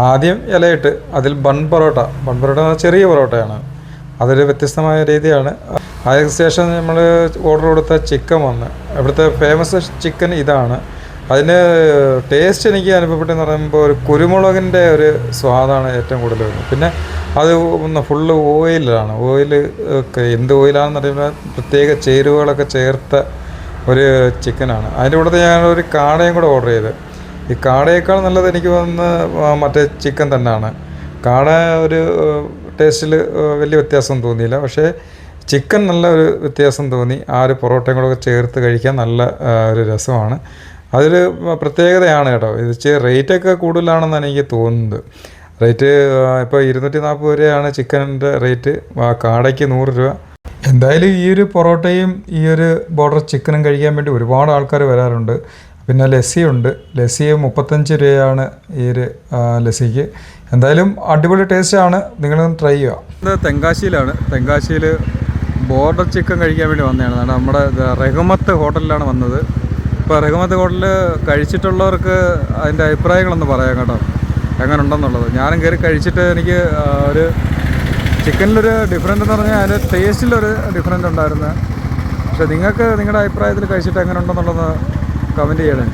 ആദ്യം ഇലയിട്ട് അതിൽ ബൺ പൊറോട്ട ചെറിയ പൊറോട്ടയാണ്, അതൊരു വ്യത്യസ്തമായ രീതിയാണ്. അതിന് ശേഷം നമ്മൾ ഓർഡർ കൊടുത്ത ചിക്കൻ വന്ന്, ഇവിടുത്തെ ഫേമസ് ചിക്കൻ ഇതാണ്. അതിന് ടേസ്റ്റ് എനിക്ക് അനുഭവപ്പെട്ടെന്ന് പറയുമ്പോൾ ഒരു കുരുമുളകിൻ്റെ ഒരു സ്വാദാണ് ഏറ്റവും കൂടുതൽ വരുന്നത്. പിന്നെ അത് ഫുള്ള് ഓയിലാണ്, എന്ത് ഓയിലാണെന്ന് പറയുമ്പോൾ പ്രത്യേക ചേരുവകളൊക്കെ ചേർത്ത ഒരു ചിക്കനാണ്. അതിൻ്റെ കൂടെ ഞാനൊരു കാടയും കൂടെ ഓർഡർ ചെയ്ത്. ഈ കാടയേക്കാൾ നല്ലത് എനിക്ക് വന്ന് മറ്റേ ചിക്കൻ തന്നെയാണ്. കാട ഒരു ടേസ്റ്റിൽ വലിയ വ്യത്യാസം തോന്നിയില്ല, പക്ഷേ ചിക്കൻ നല്ല ഒരു വ്യത്യാസം തോന്നി. ആ ഒരു പൊറോട്ടയും കൂടെ ചേർത്ത് കഴിക്കാൻ നല്ല ഒരു രസമാണ്. അതൊരു പ്രത്യേകതയാണ് കേട്ടോ. ഇത് റേറ്റൊക്കെ കൂടുതലാണെന്നാണ് എനിക്ക് തോന്നുന്നത്. റേറ്റ് ഇപ്പോൾ 240 രൂപയാണ് ചിക്കനിൻ്റെ റേറ്റ്, കാടയ്ക്ക് 100 രൂപ. എന്തായാലും ഈ ഒരു പൊറോട്ടയും ഈ ഒരു ബോർഡർ ചിക്കനും കഴിക്കാൻ വേണ്ടി ഒരുപാട് ആൾക്കാർ വരാറുണ്ട്. പിന്നെ ലസ്സിയുണ്ട്, ലസ്സി 35 രൂപയാണ് ഈ ഒരു ലസ്സിക്ക്. എന്തായാലും അടിപൊളി ടേസ്റ്റാണ്, നിങ്ങളൊന്ന് ട്രൈ ചെയ്യുക. ഇത് തെങ്കാശിയിലാണ്. തെങ്കാശിയിൽ ബോർഡർ ചിക്കൻ കഴിക്കാൻ വേണ്ടി വന്നതാണ്. നമ്മുടെ റഹ്മത്ത് ഹോട്ടലിലാണ് വന്നത്. ഇപ്പോൾ റഹ്മത്ത് ഹോട്ടലിൽ കഴിച്ചിട്ടുള്ളവർക്ക് അതിൻ്റെ അഭിപ്രായങ്ങളൊന്ന് പറയാം കേട്ടോ, എങ്ങനെ ഉണ്ടെന്നുള്ളത്. ഞാനും കയറി കഴിച്ചിട്ട് എനിക്ക് ഒരു ചിക്കനിലൊരു ഡിഫറൻറ്റ് എന്ന് പറഞ്ഞാൽ അതിൻ്റെ ടേസ്റ്റിലൊരു ഡിഫറൻറ്റ് ഉണ്ടായിരുന്നു. പക്ഷേ നിങ്ങൾക്ക് നിങ്ങളുടെ അഭിപ്രായത്തിൽ കഴിച്ചിട്ട് എങ്ങനെ ഉണ്ടെന്നുള്ളത് കമൻറ്റ് ചെയ്യണേ.